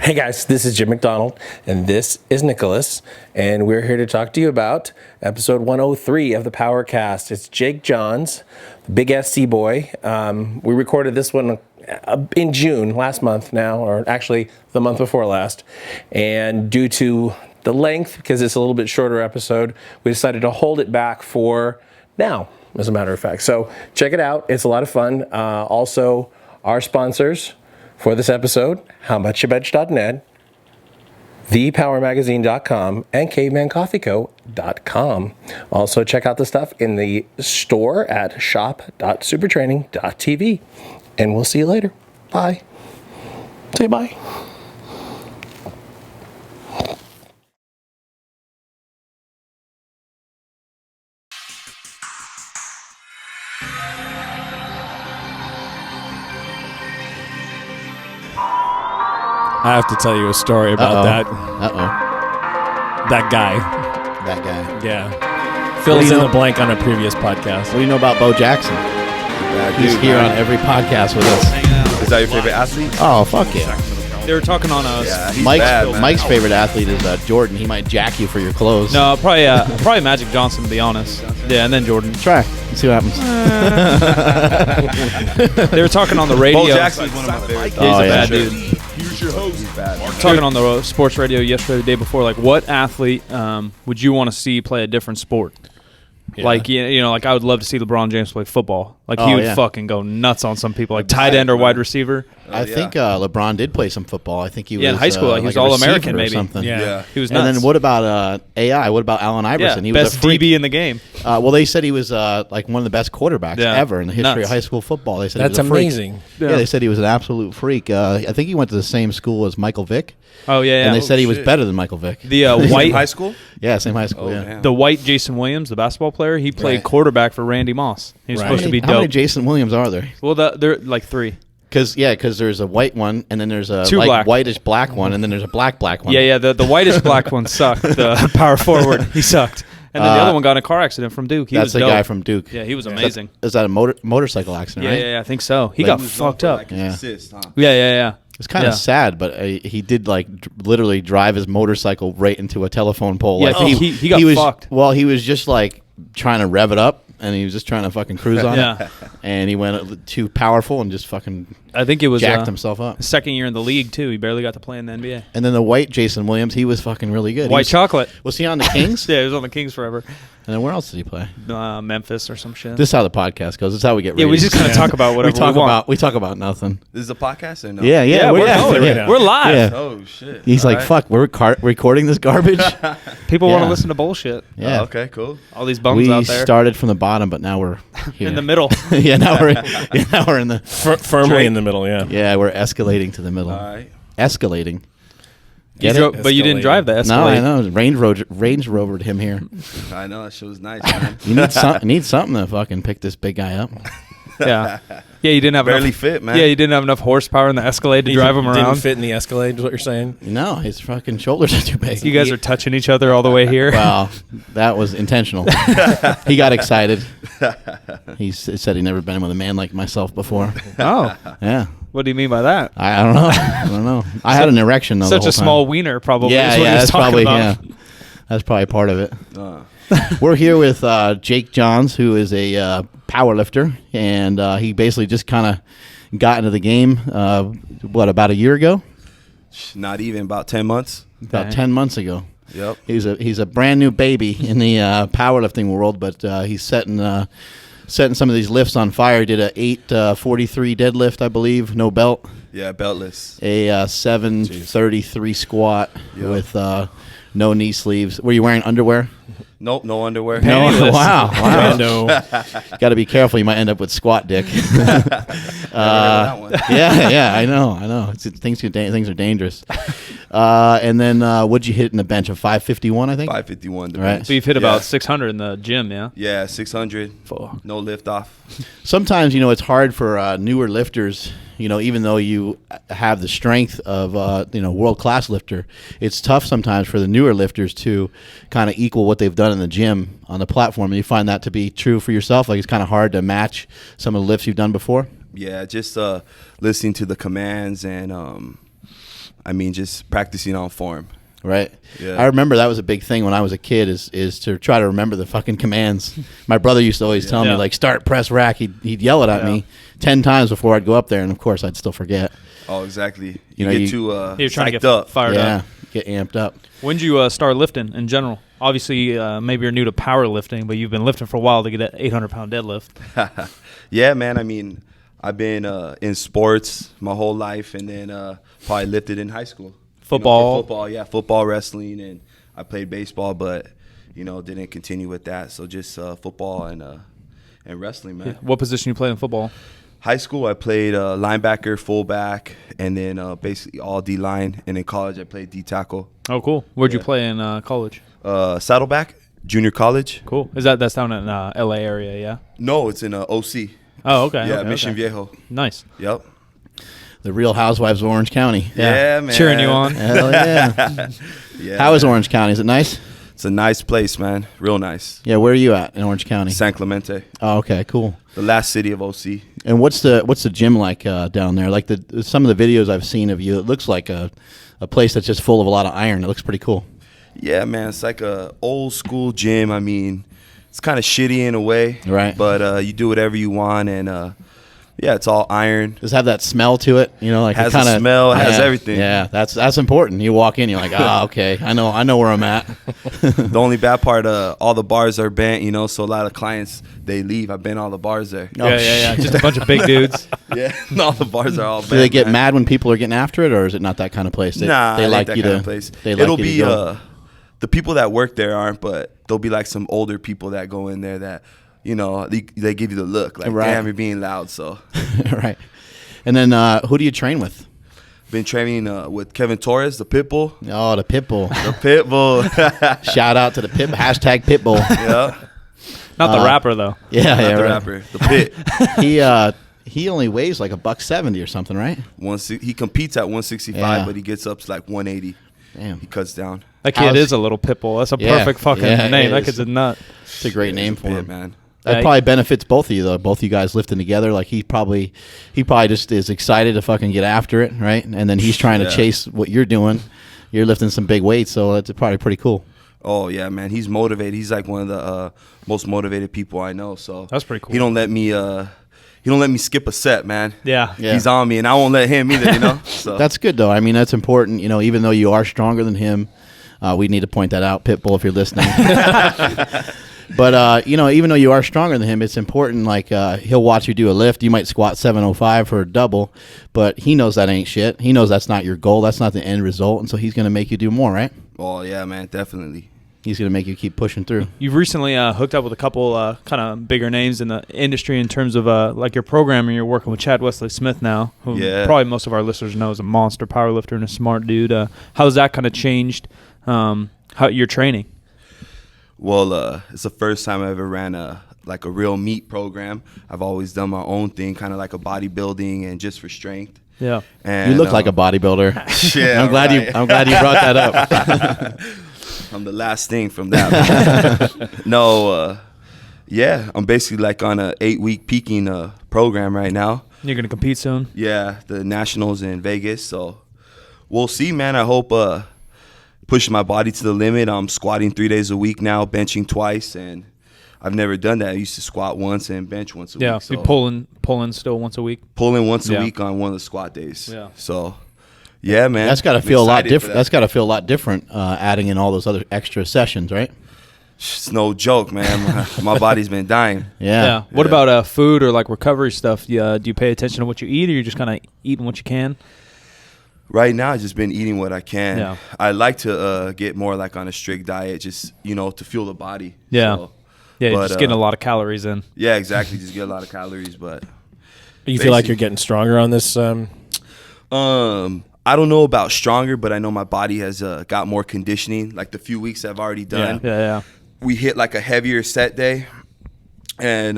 Hey guys, this is Jim McDonald, and this is Nicholas, and we're here to talk to you about episode 103 of the PowerCast. It's Jake Johns, the big SC boy. We recorded this one in June, last month now, or actually the month before last, and due to the length, because it's a little bit shorter episode, we decided to hold it back for now, as a matter of fact. So check it out. It's a lot of fun. Also, our sponsors for this episode, howmuchyoubench.net, thepowermagazine.com, and cavemancoffeeco.com. Also, check out the stuff in the store at shop.supertraining.tv. And we'll see you later. Bye. Say bye. I have to tell you a story about that. That guy. That guy. Yeah. Fills in the blank on a previous podcast. What do you know about Bo Jackson? He's here on every podcast with us. Is that your favorite athlete? Oh, fuck yeah. They were talking on us. Yeah, he's Mike's, bad, man. Mike's favorite athlete is Jordan. He might jack you for your clothes. No, probably Magic Johnson, to be honest. Yeah, and then Jordan. Try. Let's see what happens. They were talking on the radio. Bo Jackson's one of my favorites. Yeah, he's a bad sure. dude. He's your host. He's bad. Talking on the sports radio yesterday, the day before, like, what athlete would you want to see play a different sport? Yeah. Like, you know, like I would love to see LeBron James play football. Like, he Oh, would yeah. fucking go nuts on some people, like tight end or wide receiver. I think LeBron did play some football. I think he was Yeah, in high school, he was a All-American, receiver or maybe. something. Yeah. He was nuts. And then what about AI? What about Allen Iverson? Yeah, He was best a freak. DB in the game. Well, they said he was like one of the best quarterbacks Yeah. ever in the history Nuts. of high school football. They said That's he was a freak. amazing. Yeah, they said he was an absolute freak. I think he went to the same school as Michael Vick. Oh, yeah. And they said he was shit. better than Michael Vick. The High white school? Yeah, same high school. Oh, yeah. damn. the white Jason Williams, the basketball player, he played Right. quarterback for Randy Moss. He was Right. supposed to be How many dope. Jason Williams are there? Well, they're like three. Because there's a white one, and then there's a Two black. whitish black one, and then there's a black one. Yeah. The whitest black one sucked. The power forward, he sucked. And then the other one got in a car accident from Duke. He That's was the dope. guy from Duke. Yeah, he was amazing. Is that a motorcycle accident? Yeah, right? yeah, I think so. He Like- got fucked up. Yeah. Yeah. It's kind of sad, but he did literally drive his motorcycle right into a telephone pole. Yeah, Like, he got was, fucked. Well, he was just like trying to rev it up, and he was just trying to fucking cruise on Yeah. it, and he went too powerful and just fucking I think it was jacked himself up. second year in the league too. He barely got to play in the NBA. And then the white Jason Williams, he was fucking really good. White chocolate. Was he on the Kings? Yeah, he was on the Kings forever. And then where else did he play? Memphis or some shit. This is how the podcast goes. This is how we get yeah, we ratings. just kind of talk about whatever we want. We talk about nothing. This is a podcast or no? Yeah, Yeah, we're going right now. We're live. Yeah. Oh, shit. He's All like, right. fuck, we're recording this garbage? People want Yeah. to listen to bullshit. Yeah. Oh, okay, cool. All these bums We out there started from the bottom, but now we're here. in the middle. yeah, now we're in the... Firmly in the middle, yeah. Yeah, we're escalating to the middle. All right. Escalating. You Get drove- it? but you didn't Escalating. drive the No, Escalade. I know. Range Rovered him here. I know, that shit was nice, man. You need something to fucking pick this big guy up. Yeah. Yeah, you didn't have Barely enough, fit, man. Yeah, you didn't have enough horsepower in the Escalade to drive him Didn't around. fit in the Escalade, is what you're saying? No, his fucking shoulders are too big. You guys are touching each other all the way here. Wow, that was intentional. He got excited. He said he'd never been with a man like myself before. Oh, Yeah. what do you mean by that? I don't know. I don't know. I had an erection though. Such the whole a small time. wiener, probably. Yeah, is what yeah. he was That's talking probably about. That's probably part of it. Uh, We're here with Jake Johns, who is a power lifter, and he basically just kind of got into the game. About a year ago? not even about 10 months. About Okay. 10 months ago. Yep. He's a brand new baby in the powerlifting world, but he's setting some of these lifts on fire. He did a 843 deadlift, I believe, no belt. Yeah, beltless. A 733 squat Yep. with no knee sleeves. Were you wearing underwear? Nope, no underwear. No. Pantyless. Wow. Rando. Got to be careful. You might end up with squat dick. that one. yeah. I know. Things are dangerous. And then what'd you hit in the bench? A 551, I think. 551. The Right. bench. So you've hit Yeah. about 600 in the gym, yeah? Yeah, 600. Fuck. No lift off. Sometimes it's hard for newer lifters. Even though you have the strength of world class lifter, it's tough sometimes for the newer lifters to kind of equal what they've done in the gym on the platform. And you find that to be true for yourself. Like it's kind of hard to match some of the lifts you've done before. Yeah, just listening to the commands and I mean, just practicing on form. Right. Yeah. I remember that was a big thing when I was a kid is to try to remember the fucking commands. My brother used to always tell me, like, start, press, rack. He'd yell it at me 10 times before I'd go up there, and, of course, I'd still forget. Oh, exactly. You know, get you- too You're trying to get psyched up. fired Yeah, up. get amped up. When did you start lifting in general? Obviously, maybe you're new to powerlifting, but you've been lifting for a while to get an 800-pound deadlift. Yeah, man. I mean, I've been in sports my whole life, and then probably lifted in high school. Football? Football, yeah. Football, wrestling, and I played baseball, but, didn't continue with that. So just football and wrestling, man. What position you played in football? High school, I played linebacker, fullback, and then basically all D-line. And in college, I played D-tackle. Oh, cool. Where'd you Yeah. play in college? Saddleback, junior college. Cool. That's down in L.A. area, yeah? No, it's in OC. Oh, okay. Yeah, okay, Mission okay. Viejo. Nice. Yep. The Real Housewives of Orange County. Yeah, man. Cheering you on. Hell yeah. Yeah, How is man. Orange County? Is it nice? It's a nice place, man. Real nice. Yeah, where are you at in Orange County? San Clemente, Oh, okay, cool. the last city of OC. And what's the gym like down there? Like some of the videos I've seen of you, it looks like a place that's just full of a lot of iron. It looks pretty cool. Yeah, man. It's like a old school gym. I mean, it's kind of shitty in a way. Right. But you do whatever you want, and yeah, it's all iron. Does it have that smell to it? You know, like Has it kinda, a smell, has everything. Yeah, that's important. You walk in, you're like, okay, I know where I'm at. The only bad part, all the bars are bent, so a lot of clients, they leave. I've been all the bars there. Oh, Yeah. Just a bunch of big dudes. Yeah, all the bars are all bent. Do they get man. mad when people are getting after it, or is it not that kind of place? Nah, they it like ain't that you kind to. of place. They like It'll you to be go. the people that work there aren't, but there'll be like some older people that go in there that they give you the look like, Right. damn, you're being loud. So Right. And then who do you train with? been training with Kevin Torres, the Pitbull. Oh, the Pitbull. The Pitbull. Shout out to the Pit hashtag Pitbull. Yeah, Not the rapper, though. Yeah, not yeah, the right. rapper, the Pit. He only weighs like $170 or something, right? He competes at 165, Yeah. but he gets up to like 180. Damn, He cuts down. That kid How's- is a little Pitbull. That's a Yeah. perfect fucking Yeah, name. it That is. kid's a nut. it's a great name for Pit, him. man. That Yeah, probably benefits both of you though. Both you guys lifting together. Like he probably just is excited to fucking get after it, right? And then he's trying to Yeah. chase what you're doing. You're lifting some big weights, so it's probably pretty cool. Oh yeah, man. He's motivated. He's like one of the most motivated people I know. So That's pretty cool. He don't let me skip a set, man. Yeah. Yeah. He's on me, and I won't let him either. So That's good though. I mean, that's important. Even though you are stronger than him, we need to point that out, Pitbull, if you're listening. But even though you are stronger than him, it's important. Like he'll watch you do a lift. You might squat 705 for a double, but he knows that ain't shit. He knows that's not your goal. That's not the end result, and so he's going to make you do more, right? Oh yeah, man, definitely. He's going to make you keep pushing through. You've recently hooked up with a couple kind of bigger names in the industry in terms of like your programming. You're working with Chad Wesley Smith now, who Yeah. probably most of our listeners know is a monster powerlifter and a smart dude. How's that kind of changed how your training? Well, it's the first time I ever ran a real meet program. I've always done my own thing, kind of like a bodybuilding and just for strength. Yeah. And You look like a bodybuilder. Yeah, I'm glad right. I'm glad you brought that up. I'm the last thing from that. No, yeah, I'm basically like on a 8-week peaking program right now. You're going to compete soon? Yeah, the Nationals in Vegas. So we'll see, man. I hope pushing my body to the limit. I'm squatting 3 days a week now, benching twice, and I've never done that. I used to squat once and bench once a Yeah. week. So You pulling still once a week? pulling once Yeah. a week on one of the squat days. Yeah. So yeah, man. That's got to I'm feel a lot excited for different. that. That's got to feel a lot different adding in all those other extra sessions, right? It's no joke, man. My body's been dying. Yeah. What Yeah. about food or like recovery stuff? Do you pay attention to what you eat, or you're just kind of eating what you can? Right now, I've just been eating what I can. Yeah. I like to get more like on a strict diet, just to fuel the body. Yeah. So, Yeah, you're But, just getting a lot of calories in. yeah, exactly. Just get a lot of calories, but You feel like Basic. you're getting stronger on this? I don't know about stronger, but I know my body has got more conditioning. Like the few weeks I've already done, Yeah. we hit like a heavier set day, and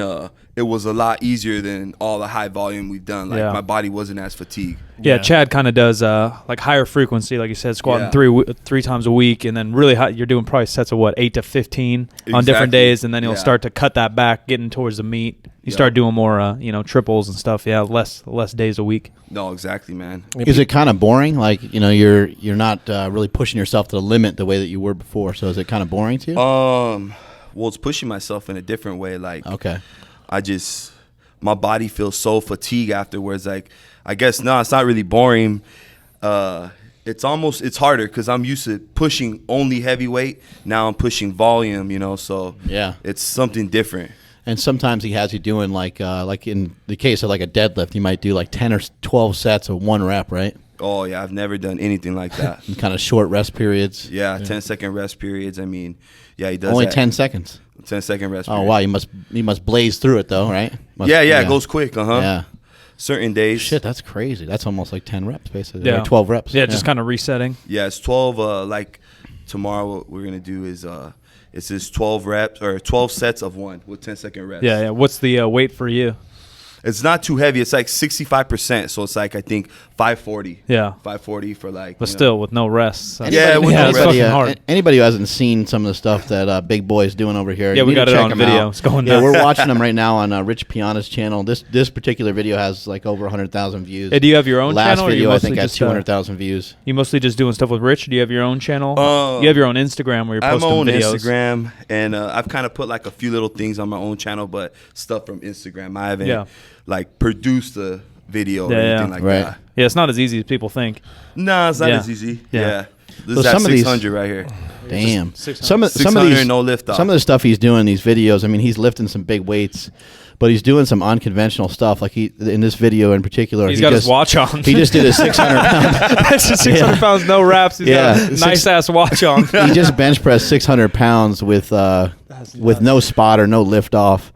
it was a lot easier than all the high volume we've done. Like Yeah. my body wasn't as fatigued. Yeah, Chad kind of does like higher frequency, like you said, squatting Yeah. three times a week, and then really high, you're doing probably sets of 8 to 15 on different Exactly. days, and then you'll Yeah. start to cut that back, getting towards the meat. You Yeah. start doing more, triples and stuff. Yeah, less days a week. No, exactly, man. Is it kind of boring? Like, you're not really pushing yourself to the limit the way that you were before. So is it kind of boring to you? Well, it's pushing myself in a different way. Like, Okay. My body feels so fatigued afterwards. Like, I guess, no, it's not really boring. It's harder because I'm used to pushing only heavyweight. Now I'm pushing volume, so Yeah. it's something different. And sometimes he has you doing like in the case of like a deadlift, you might do like 10 or 12 sets of 1 rep, right? Oh, yeah, I've never done anything like that. And kind of short rest periods. Yeah, 10-second rest periods. I mean, yeah, he does Only that. 10 seconds. 10-second rest Oh period. wow, you must blaze through it though, right? Yeah, it goes quick, Yeah. Certain days. Shit, that's crazy. That's almost like 10 reps basically. Yeah. Or 12 reps. Yeah, just kind of resetting. Yeah, it's 12. Like tomorrow, what we're gonna do is it's just 12 reps or 12 sets of 1 with 10-second reps. Yeah. What's the weight for you? It's not too heavy. It's like 65%. So it's like I think 540. Yeah. 540 for like. But still, with no rest. Yeah, with no it's rest. fucking hard. Anybody who hasn't seen some of the stuff that Big Boy's doing over here, Yeah, you we need to got it check on him video. out. It's going Yeah, nuts. we're watching them right now on Rich Piana's channel. This particular video has like over 100,000 views. Hey, do you have your own Last channel? Or video you I mostly think has just 200,000 views. You mostly just doing stuff with Rich? Or do you have your own channel? Uh, you have your own Instagram where you're I'm posting on videos. Instagram, and I've kind of put like a few little things on my own channel, but stuff from Instagram. I haven't like produced the video or anything like Right. that. Yeah, it's not as easy as people think. No, it's not Yeah. as easy. Yeah. Yeah. This So is at some of these- 600 right here. Damn. 600. Some of 600 these no lift off. Some of the stuff he's doing in these videos, I mean, he's lifting some big weights, but he's doing some unconventional stuff. Like in this video in particular, He's got his watch on. He just did a 600 pound. That's just 600 pounds, no wraps. He's got Yeah. a nice ass watch on. He just bench pressed 600 pounds with no spotter, no lift off,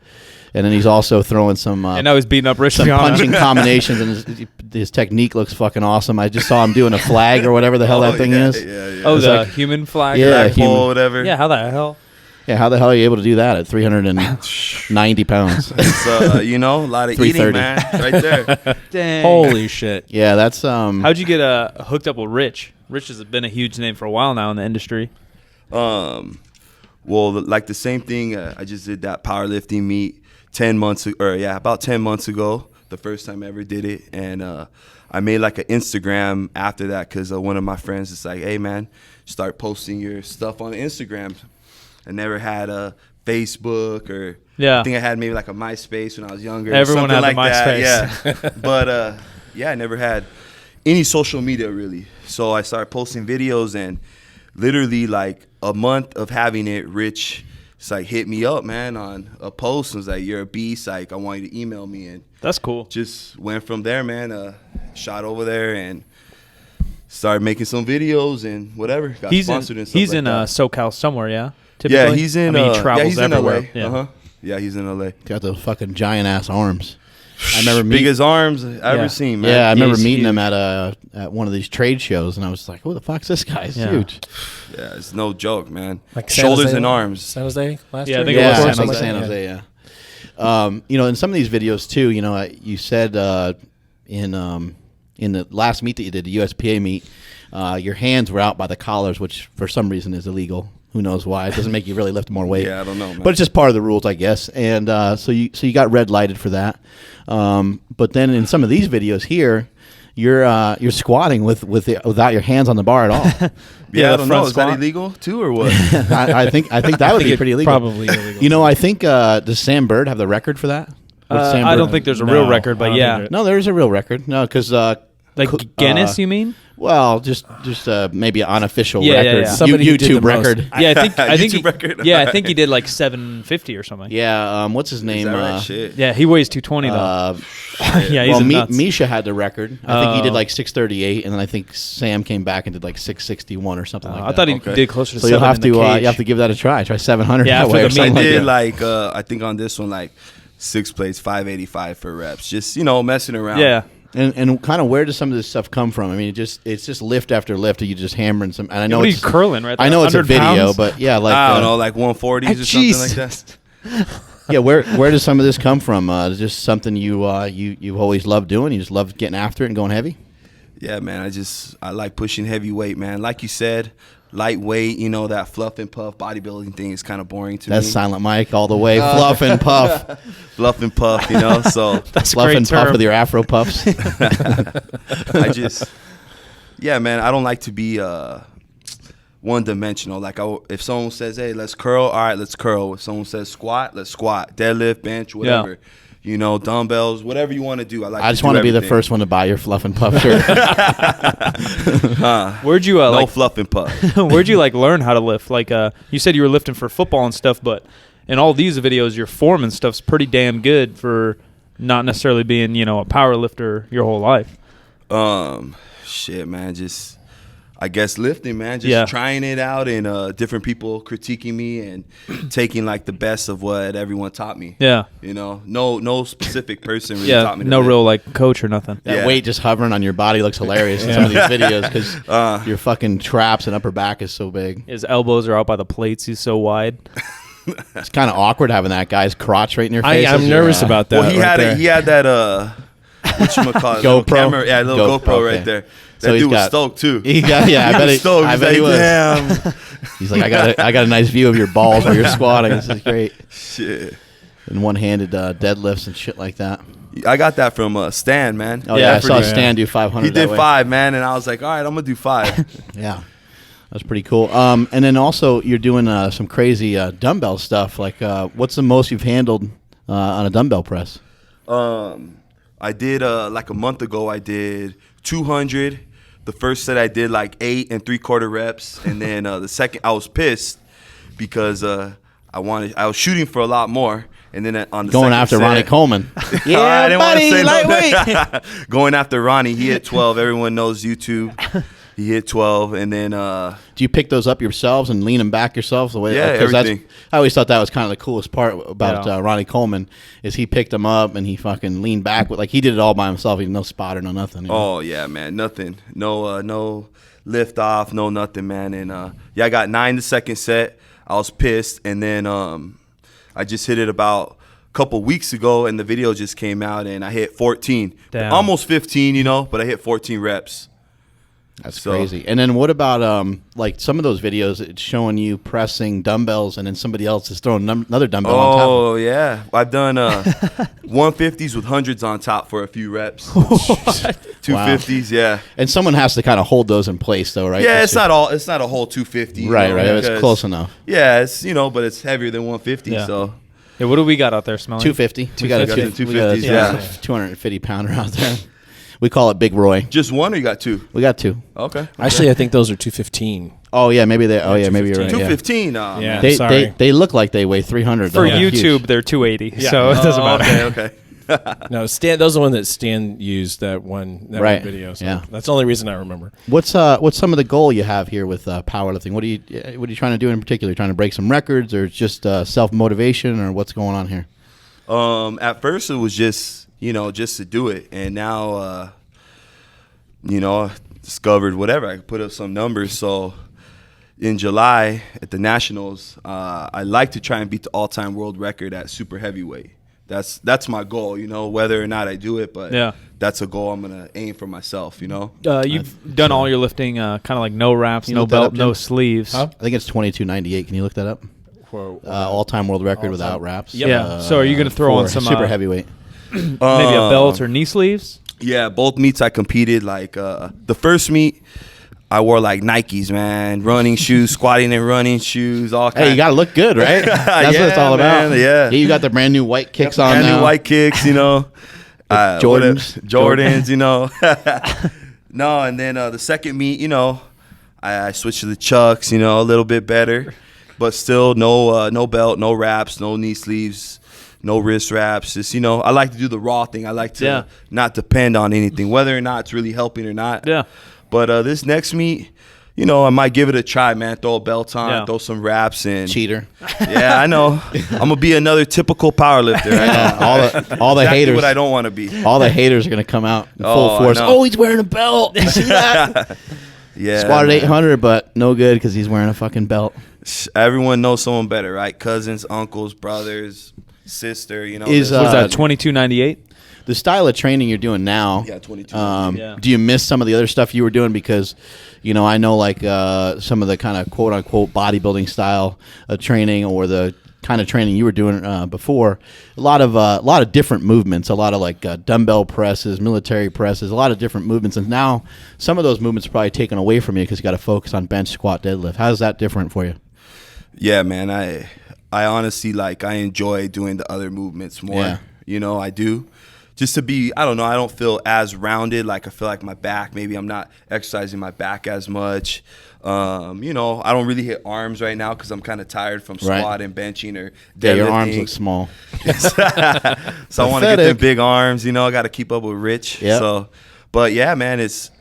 and then he's also throwing some. And now he's beating up Rich some Piana. punching combinations, and his technique looks fucking awesome. I just saw him doing a flag or whatever the hell that thing is. Yeah. Oh, It's the like- human flag? Yeah, Black pole, whatever. Yeah, how the hell? Yeah, how the hell are you able to do that at 390 pounds? It's, a lot of eating, 330. man. Right there. Dang. Holy shit. Yeah, that's How'd you get hooked up with Rich? Rich has been a huge name for a while now in the industry. Well, like the same thing. I just did that powerlifting meet 10 months about 10 months ago. The first time I ever did it, and I made like an Instagram after that because one of my friends is like, "Hey, man, start posting your stuff on Instagram." I never had a Facebook or I think I had maybe like a MySpace when I was younger. Everyone something had like the that. MySpace. Yeah, but I never had any social media really. So I started posting videos, and literally like a month of having it, Rich hit me up, man, on a post and was like, "You're a beast. Like, I want you to email me." And That's cool. just went from there, man. Shot over there and started making some videos and whatever. Got sponsored and stuff He's like in that. SoCal somewhere, yeah? Yeah, Typically? he's in. I mean, he travels he's everywhere. in LA. Yeah. Yeah, he's in LA. got those fucking giant ass arms. I remember Biggest arms I've Yeah. ever seen, man. Yeah, I remember He's meeting huge. him at one of these trade shows, and I was like, "Who the fuck's this guy? He's Yeah. huge." Yeah, it's no joke, man. Like San Shoulders Jose- and arms. San Jose last Yeah, I year? think it Yeah, was I San think Jose. San Jose. Yeah. In some of these videos too, you said in the last meet that you did, the USPA meet, your hands were out by the collars, which for some reason is illegal. Who knows why? It doesn't make you really lift more weight. Yeah, I don't know, man. But it's just part of the rules, I guess. And so you got red lighted for that. But then in some of these videos here, you're squatting without your hands on the bar at all. Yeah, the I don't front know. Is that squat. illegal too, or what? I think that would be pretty illegal. Probably illegal. I think does Sam Bird have the record for that? What's Sam I Bird? don't think there's a No, real record, I but don't yeah. think No, there is a real record. No, because Like Guinness, you mean? well, just maybe an unofficial Yeah, yeah, record, yeah. Somebody who did the YouTube most. record. Yeah, I think YouTube record? Yeah, I think he did like 750 or something. Yeah, what's his Is name? that right? Shit. Yeah, he weighs 220 though. Yeah, he's well, nuts. Misha had the record. I think he did Oh. like 638, and then I think Sam came back and did like 661 or something like that. I thought he Okay. did closer to So 7 you'll have in the to cage. you have to give that a try. Try 700 Yeah, that for way the or meat. I something did like that. I think on this one like 6 plates, 585 for reps. Just messing around. Yeah. And kind of where does some of this stuff come from? I mean, it's just lift after lift. Are you just hammering some? And I know What are you it's curling right there? I know it's a 100 video, pounds? but yeah, like I don't know, like 140s or something like Jesus. that. Yeah, where does some of this come from? Is this something you've always loved doing? You just love getting after it and going heavy? Yeah, man. I like pushing heavy weight, man. Like you said, lightweight. You know, that fluff and puff bodybuilding thing is kind of boring to me. That's Silent Mike all the way. Fluff and puff. Fluff and puff. You know, so That's a Fluff great and term. puff with your Afro puffs. yeah, man. I don't like to be one-dimensional. Like, if someone says, "Hey, let's curl," all right, let's curl. If someone says squat, let's squat. Deadlift, bench, whatever. Yeah. You know, dumbbells, whatever you want to do. I just want to be the first one to buy your Fluff and Puff shirt. Where'd you No like? fluff and puff. Where'd you like learn how to lift? Like, you said you were lifting for football and stuff, but in all these videos, your form and stuff's pretty damn good for not necessarily being, a power lifter your whole life. Shit, man. Just, I guess, lifting, man. Just trying it out, and different people critiquing me and taking like the best of what everyone taught me. Yeah. You know, no specific person really taught me. No to lift. real like coach or nothing. That Yeah. weight just hovering on your body looks hilarious in some of these videos because your fucking traps and upper back is so big. His elbows are out by the plates. He's so wide. It's kind of awkward having that guy's crotch right in your face. I'm nervous about that. Well, he had that whatchamacallit, little GoPro? camera, yeah, little GoPro okay. right there. That So he's dude was got- stoked too. He got, yeah, I bet was stoked. I He's bet he like, was. damn. He's like, I got a nice view of your balls while you're squatting. This is great. Shit. And one-handed deadlifts and shit like that. I got that from Stan, man. Oh yeah, I saw yeah. Stan do 500. He did that way. 5, man, and I was like, all right, I'm gonna do 5. Yeah, that's pretty cool. And then also you're doing some crazy dumbbell stuff. Like, what's the most you've handled on a dumbbell press? I did like a month ago. I did 200. The first set I did like 8 3/4 reps, and then the second I was pissed because I was shooting for a lot more, and then on the Going second after set, Ronnie Coleman. Yeah, I didn't want to say lightweight. no. Going after Ronnie, he hit 12. Everyone knows YouTube. He hit 12, and then Do you pick those up yourselves and lean them back yourselves? The way, Yeah, 'cause that's- everything. I always thought that was kind of the coolest part about Yeah. Ronnie Coleman is he picked them up and he fucking leaned back with, like, he did it all by himself. He no spotter, no nothing. You know? oh yeah, man, nothing, no lift off, no nothing, man. And yeah, I got 9 the second set. I was pissed, and then I just hit it about a couple weeks ago, and the video just came out, and I hit 14, Damn. almost 15, but I hit 14 reps. That's So- crazy. And then what about like some of those videos? It's showing you pressing dumbbells, and then somebody else is throwing another dumbbell on top. Oh yeah, I've done 150s with hundreds on top for a few reps. 250s, yeah. And someone has to kind of hold those in place, though, right? Yeah, Just it's not a whole 250. you right, know, right. It's because- close enough. Yeah, it's but it's heavier than 150. Yeah. So Yeah, what do we got out there, Smelly? 250. We got a 250s, yeah. 250 pounder out there. We call it Big Roy. just one, or you got 2? We got 2. Okay. Actually, I think those are 215. Oh yeah, maybe they. Oh yeah, maybe you're right. 215. Yeah. Man. They look like they weigh 300. For though. They're YouTube, huge. they're 280, so it doesn't matter. Okay. No, Stan. Those are the one that Stan used that one Right. video. So Yeah. that's the only reason I remember. What's some of the goal you have here with powerlifting? What are you trying to do in particular? Trying to break some records, or just self motivation, or what's going on here? At first, it was just just to do it, and now I discovered whatever I could put up some numbers. So in July at the Nationals, I like to try and beat the all-time world record at super heavyweight. That's my goal, whether or not I do it, but Yeah. that's a goal I'm gonna aim for myself. You've done all your lifting kind of like no wraps, You no look that belt, up, no Jim? sleeves. I think it's 22.98. Can you look that up? All time world record without wraps. Yep. Yeah. So are you gonna throw on for some super heavyweight? maybe a belt or knee sleeves? Yeah, both meets I competed. Like the first meet, I wore like Nikes, man, running shoes, squatting and running shoes, all kinds. Hey, you gotta look good, right? That's what it's Yeah, all about. man, yeah. You got the brand new white kicks on brand now. new white kicks, Jordans. Jordans, No, and then the second meet, I switched to the Chucks, a little bit better, but still no belt, no wraps, no knee sleeves, no wrist wraps. Just I like to do the raw thing. I like to not depend on anything, whether or not it's really helping or not. Yeah. But this next meet, I might give it a try, man. Throw a belt on, Yeah. throw some wraps, and Cheater. yeah, I know. I'm gonna be another typical powerlifter. I know. All the Exactly haters. what I don't want to be. All the haters are gonna come out in full Oh, I force. know. Oh, he's wearing a belt. You see that? Yeah, Squatted man. 800, but no good because he's wearing a fucking belt. Everyone knows someone better, right? Cousins, uncles, brothers, sister. You know, Is, Was that 2298? The style of training you're doing now, 22. Yeah. do you miss some of the other stuff you were doing? Because, I know like some of the kind of quote unquote bodybuilding style of training, or the kind of training you were doing before, a lot of different movements, a lot of like dumbbell presses, military presses, a lot of different movements. And now some of those movements are probably taken away from you because you got to focus on bench, squat, deadlift. How's that different for you? Yeah, man. I honestly I enjoy doing the other movements more. Yeah. I do. Just to be, I don't know, I don't feel as rounded. Like I feel like my back, maybe I'm not exercising my back as much. I don't really hit arms right now because I'm kind of tired from squat and benching or deadlifting. Yeah, your arms look small. So I want to get them big arms. I got to keep up with Rich. Yep. So, but yeah, man, it's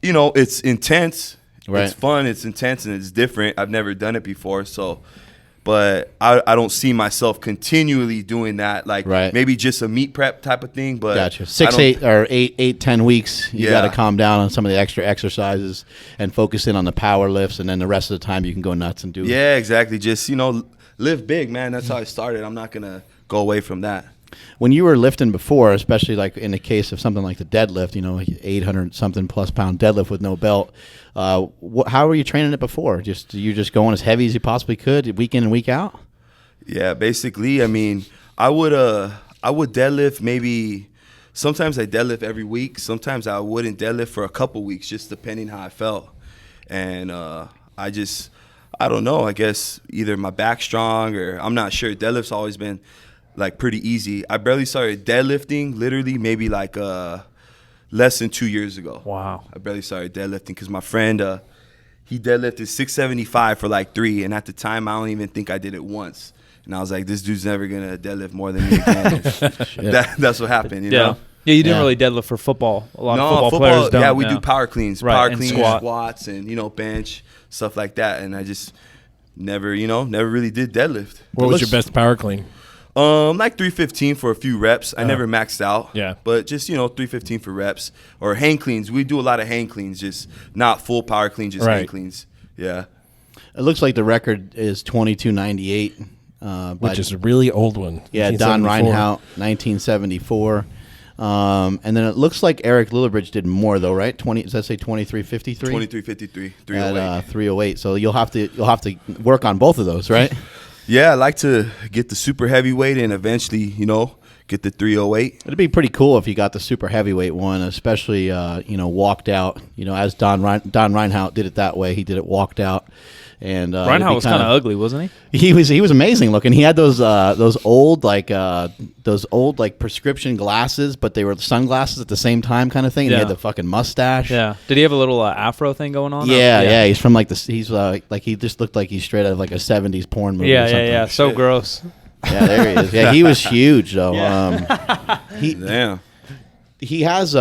intense. Right. It's fun. It's intense and it's different. I've never done it before. So, but I don't see myself continually doing that. Like maybe just a meet prep type of thing. But gotcha. 10 weeks. You got to calm down on some of the extra exercises and focus in on the power lifts, and then the rest of the time you can go nuts and do it. Yeah, exactly. Just live big, man. That's how I started. I'm not gonna go away from that. When you were lifting before, especially like in the case of something like the deadlift, 800 something plus pound deadlift with no belt, how were you training it before? You just going as heavy as you possibly could, week in and week out? Yeah, basically. I mean, I would deadlift maybe. Sometimes I deadlift every week. Sometimes I wouldn't deadlift for a couple weeks, just depending how I felt. And I don't know. I guess either my back's strong or I'm not sure. Deadlift's always been pretty easy. I barely started deadlifting literally maybe less than 2 years ago. Wow. I barely started deadlifting because my friend, he deadlifted 675 for 3, and at the time I don't even think I did it once. And I was like, this dude's never going to deadlift more than me again. That's what happened, you know? Yeah, you didn't really deadlift for football. A lot of football players don't. Yeah, we do power cleans. Right, power and cleans, squats, and, bench, stuff like that. And I just never really did deadlift. What was your best power clean? 315 for a few reps. I never maxed out. Yeah. But just, 315 for reps. Or hang cleans. We do a lot of hang cleans, just not full power clean, just hang cleans. Yeah. It looks like the record is 2298. Which is a really old one. Yeah, Don Reinhout, 1974. And then it looks like Eric Lillibridge did more though, right? Does that say 2353? 2353, 308. At 308. So you'll have to work on both of those, right? Yeah, I like to get the super heavyweight and eventually, get the 308. It'd be pretty cool if you got the super heavyweight one, especially walked out. As Don Reinhout did it that way. He did it walked out. And Reinhardt was kind of ugly, wasn't he? He was amazing looking. He had those old prescription glasses, but they were sunglasses at the same time, kind of thing. And he had the fucking mustache. Yeah. Did he have a little afro thing going on? Yeah. He's from he just looked like he's straight out of a 70s porn movie. or something. Yeah. So gross. Yeah, there he is. Yeah, he was huge though. Yeah. Damn. He has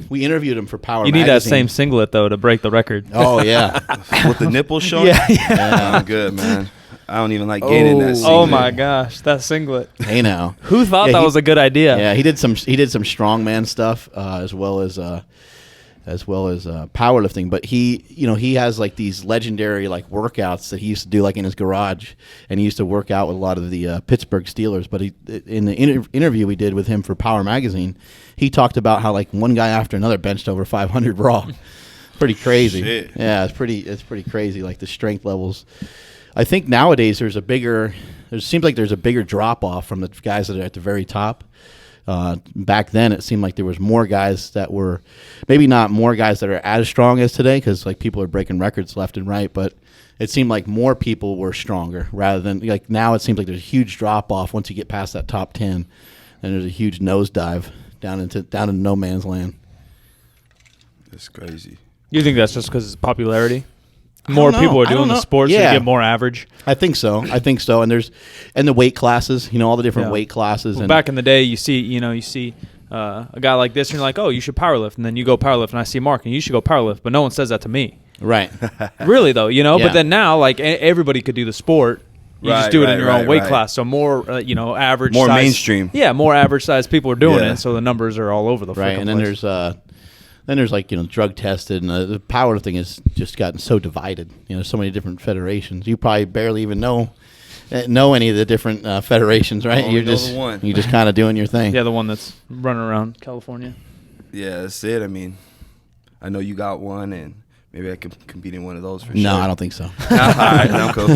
we interviewed him for Power You need Magazine. that same singlet though to break the record. Oh yeah. With the nipples showing? Yeah. I'm good, man. I don't even like getting that singlet. Oh my gosh, that singlet. Hey now. Who thought that was a good idea? Yeah, he did some strongman stuff as well as powerlifting, but he has these legendary workouts that he used to do in his garage, and he used to work out with a lot of the Pittsburgh Steelers. But in the interview we did with him for Power Magazine, he talked about how one guy after another benched over 500 raw. Pretty crazy. Shit. Yeah, it's pretty crazy. The strength levels. I think nowadays there's a bigger drop off from the guys that are at the very top. Back then, it seemed like there was more guys that were, maybe not more guys that are as strong as today, because people are breaking records left and right. But it seemed like more people were stronger rather than now. It seems like there's a huge drop off once you get past that top 10, and there's a huge nosedive down into no man's land. That's crazy. You think that's just because it's popularity? More people are doing the sports, so you get more average. I think so. And the weight classes, all the different weight classes. Well, and back in the day, you see a guy like this, and you're like, oh, you should powerlift, and then you go powerlift, and I see Mark, and you should go powerlift, but no one says that to me. Right. Really though, Yeah. But then now, everybody could do the sport. You just do it in your own weight class, so more, average, more size, mainstream. Yeah, more average size people are doing it, so the numbers are all over the right. And then place. there's drug tested, and the powerlifting has just gotten so divided. So many different federations. You probably barely even know know any of the different federations, right? Only know the one. You're just kind of doing your thing. Yeah, the one that's running around California. Yeah, that's it. I mean, I know you got one, and maybe I could compete in one of those for sure. No, I don't think so. All right, I'm cool.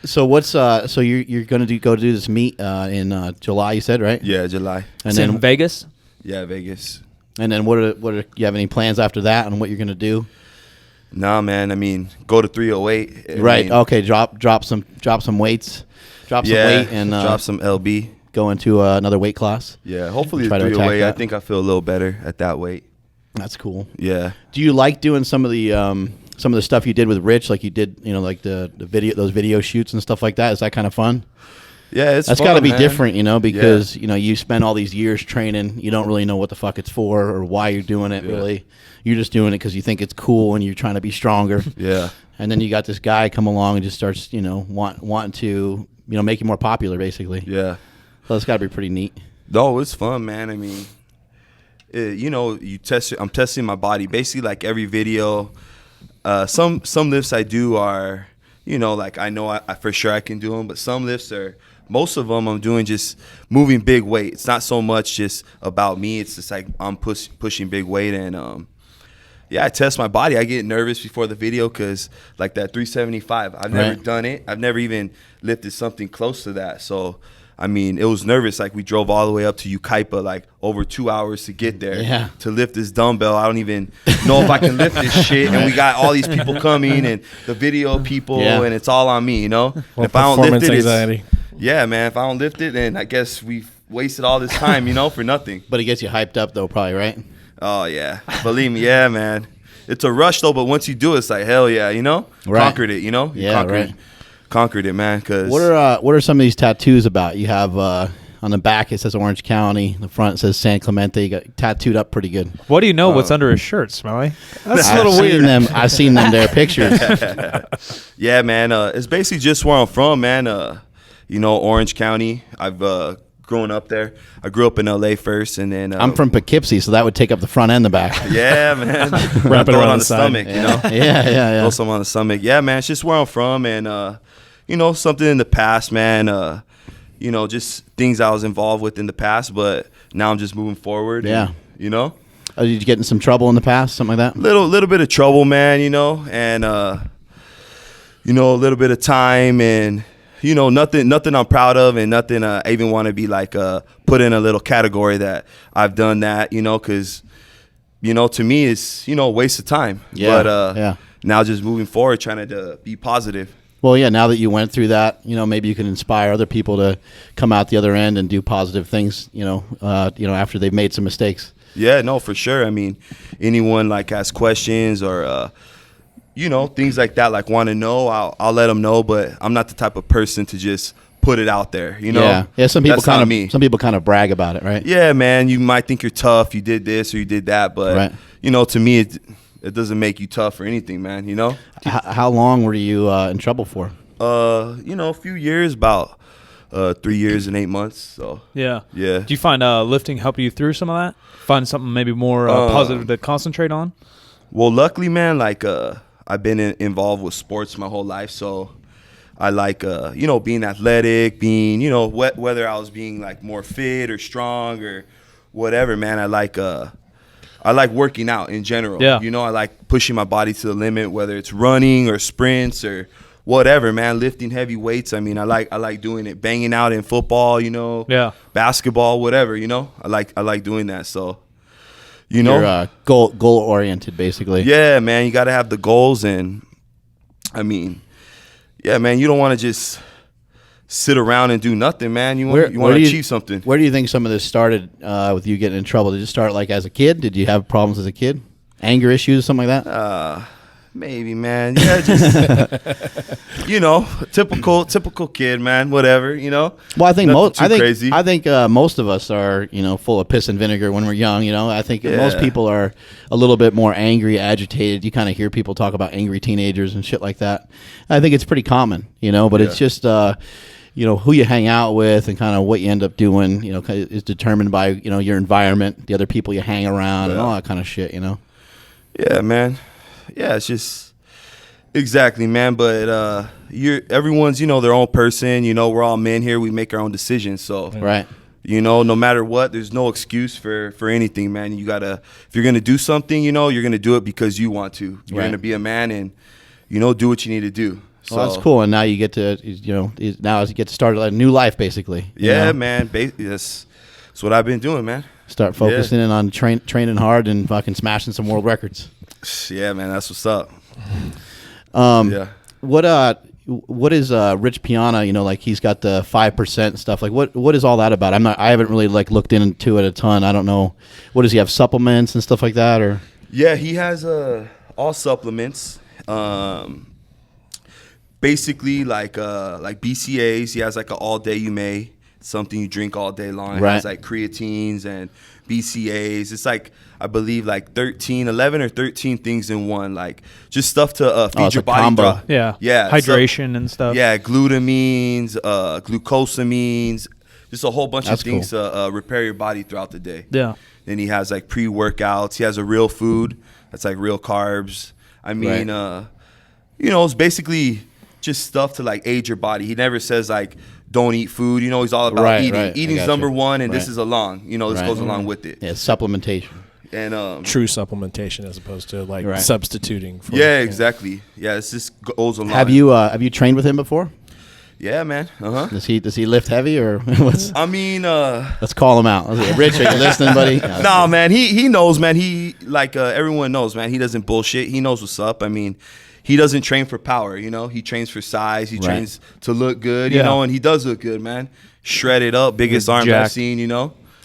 So what's so you're gonna go do this meet in July? You said, right? Yeah, July. And It's then in Vegas. Yeah, Vegas. And then what are you have any plans after that and what you're gonna do? Nah, man. I mean, go to 308. Right. mean, Okay. Drop some weights. Drop some weight and drop some LB. go into another weight class. Yeah, hopefully Try the to attack 308. I that. think I feel a little better at that weight. That's cool. Yeah. Do you like doing some of the stuff you did with Rich, like you did, like the those video shoots and stuff like that? Is that kind of fun? Yeah, it's That's fun, got to be man. different, because you spend all these years training. You don't really know what the fuck it's for or why you're doing it. Yeah. Really, you're just doing it because you think it's cool and you're trying to be stronger. Yeah. And then you got this guy come along and just starts, wanting to, make you more popular, basically. Yeah. So that's got to be pretty neat. No, it's fun, man. I mean, I'm testing my body. Basically, like every video, some lifts I do are, like I know I for sure I can do them, but some lifts are, most of them I'm doing just moving big weight. It's not so much just about me. It's just like I'm pushing big weight and I test my body. I get nervous before the video because like that 375, I've never done it. I've never even lifted something close to that. So, I mean, it was nervous. Like we drove all the way up to Ukaipa, like over 2 hours to get there to lift this dumbbell. I don't even know if I can lift this shit. And we got all these people coming and the video people and it's all on me, Well, if I don't lift it, anxiety. Yeah, man. If I don't lift it, then I guess we've wasted all this time, for nothing. But it gets you hyped up, though, probably, right? Oh, yeah. Believe me, yeah, man. It's a rush, though, but once you do it, it's like, hell yeah, Right. Conquered it, You conquered it, man. Cause What are some of these tattoos about? You have on the back it says Orange County, the front it says San Clemente. You got tattooed up pretty good. What do you know? What's under his shirt, Smelly? That's a I've little seen weird. I've seen them their pictures. Yeah, man. It's basically just where I'm from, man. Orange County. I've grown up there. I grew up in LA first, and then I'm from Poughkeepsie, so that would take up the front and the back. Yeah, man. Wrap it Throw around on the the side. stomach, Yeah. Throw some on the stomach. Yeah, man. It's just where I'm from, and something in the past, man. Just things I was involved with in the past, but now I'm just moving forward. Yeah. And, Did you get in some trouble in the past, something like that? little bit of trouble, man. And a little bit of time, and nothing I'm proud of, and nothing I even want to be like put in a little category that I've done that, because to me it's a waste of time. Yeah, But now just moving forward, trying to be positive. Well, yeah, now that you went through that, maybe you can inspire other people to come out the other end and do positive things, after they've made some mistakes. Yeah, no, for sure. I mean, anyone like has questions or things like that, like want to know, I'll let them know. But I'm not the type of person to just put it out there. Yeah. Some people That's not me. Some people kind of brag about it, right? Yeah, man. You might think you're tough. You did this or you did that, but to me, it doesn't make you tough or anything, man. How long were you in trouble for? A few years, about 3 years and 8 months. So Yeah. yeah. Do you find lifting help you through some of that? Find something maybe more positive to concentrate on? Well, luckily, man, like I've been involved with sports my whole life, so I like being athletic, being whether I was being like more fit or strong or whatever, man. I like working out in general. Yeah. I like pushing my body to the limit, whether it's running or sprints or whatever, man. Lifting heavy weights. I mean, I like doing it. Banging out in football, Yeah. basketball, whatever. I like doing that. So, You're goal oriented, basically. yeah, man, you got to have the goals, and I mean, yeah, man, you don't want to just sit around and do nothing, man. You want to achieve something. Where do you think some of this started with you getting in trouble? Did it start like as a kid? Did you have problems as a kid? Anger issues, something like that? Maybe, man. Yeah, just typical kid, man. Whatever, Well, I think Nothing too crazy. I think most of us are, full of piss and vinegar when we're young. I think most people are a little bit more angry, agitated. You kind of hear people talk about angry teenagers and shit like that. I think it's pretty common, but it's just who you hang out with and kind of what you end up doing, is determined by your environment, the other people you hang around, and all that kind of shit. Yeah, man. Yeah, it's just exactly, man. But everyone's, their own person. We're all men here. We make our own decisions. So Right. no matter what, there's no excuse for anything, man. You gotta, if you're gonna do something, you're gonna do it because you want to. You're gonna be a man and, do what you need to do. So Well, that's cool. And now you get to, now you get to start a new life, basically. Yeah, man. That's what I've been doing, man. Start focusing in on training hard and fucking smashing some world records. Yeah, man. That's what's up. Yeah. What is Rich Piana? Like he's got the 5% stuff. Like what is all that about? I haven't really like looked into it a ton. I don't know. What does he have, supplements and stuff like that, or? Yeah, he has all supplements. Basically like BCAAs. He has like an all day you may, something you drink all day long. It has like creatines and BCAAs. It's like, I believe like 11 or 13 things in one, like just stuff to feed your body. Combo. Yeah. Yeah. Hydration and stuff. Yeah, glutamines, glucosamines, just a whole bunch of things to repair your body throughout the day. Yeah. Then he has like pre-workouts. He has a real food that's like real carbs. I mean, it's basically just stuff to like aid your body. He never says like don't eat food. He's all about eating. Right. Eating's number one, and this is along. This goes along with it. Yeah, supplementation. And True supplementation as opposed to like substituting. For, exactly. Yeah, it just goes along. Have you trained with him before? Yeah, man. Does he lift heavy or what's? I mean, let's call him out. Rich, are you listening, buddy? No, man. He knows, man. He everyone knows, man. He doesn't bullshit. He knows what's up. I mean, he doesn't train for power. He trains for size. He trains to look good. And he does look good, man. Shredded up, biggest arms I've seen.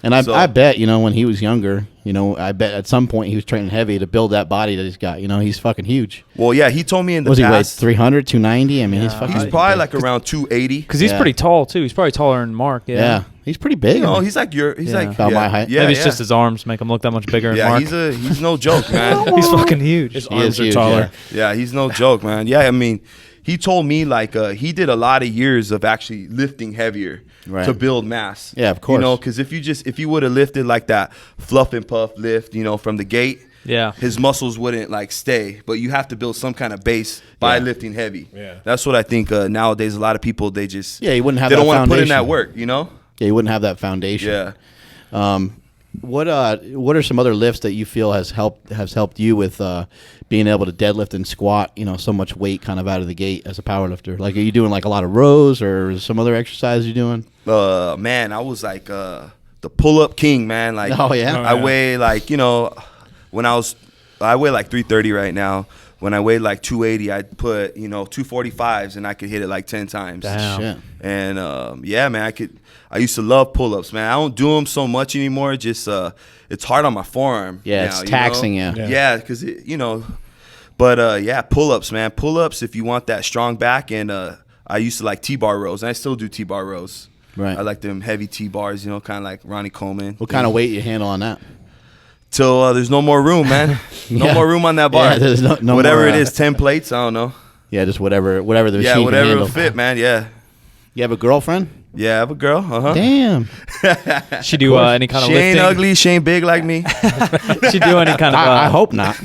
And I bet, when he was younger, I bet at some point he was training heavy to build that body that he's got. He's fucking huge. Well, yeah, he told me in the past. he weighed 300, 290? I mean, he's fucking. He's probably like around 280. Because he's pretty tall, too. He's probably taller than Mark. Yeah. He's pretty big. He's like about my height. Yeah, maybe it's just his arms make him look that much bigger than Mark. He's no joke, man. He's fucking huge. His arms are taller. Yeah, he's no joke, man. Yeah, I mean, he told me like he did a lot of years of actually lifting heavier to build mass. Yeah, of course. Because if you would have lifted like that fluff and puff lift, from the gate, his muscles wouldn't like stay. But you have to build some kind of base by lifting heavy. Yeah, that's what I think nowadays. A lot of people they just you wouldn't have. They that don't want to put in foundation. that work. Yeah, you wouldn't have that foundation. Yeah. What are some other lifts that you feel has helped you with being able to deadlift and squat, so much weight kind of out of the gate as a power lifter? Like, are you doing like a lot of rows or some other exercise you're doing? Man, I was like the pull-up king, man. Like, I weigh like, when I weigh like 330 right now. When I weighed like 280, I'd put, 245s and I could hit it like 10 times. Damn. Shit. And man, I used to love pull-ups, man. I don't do them so much anymore. Just it's hard on my forearm. Yeah, now, it's taxing. Yeah, because but pull-ups, man. Pull-ups if you want that strong back. And I used to like T-bar rows, and I still do T-bar rows. Right. I like them heavy T-bars, kind of like Ronnie Coleman. What kind of weight you handle on that? Till there's no more room, man. No more room on that bar. Yeah, there's no whatever more, it is, 10 plates. I don't know. Yeah, just whatever the machine can whatever handle. will fit, man. Yeah. You have a girlfriend? Yeah, I have a girl. Damn. She do any kind of she lifting? ain't ugly. She ain't big like me. She do any kind of? I hope not.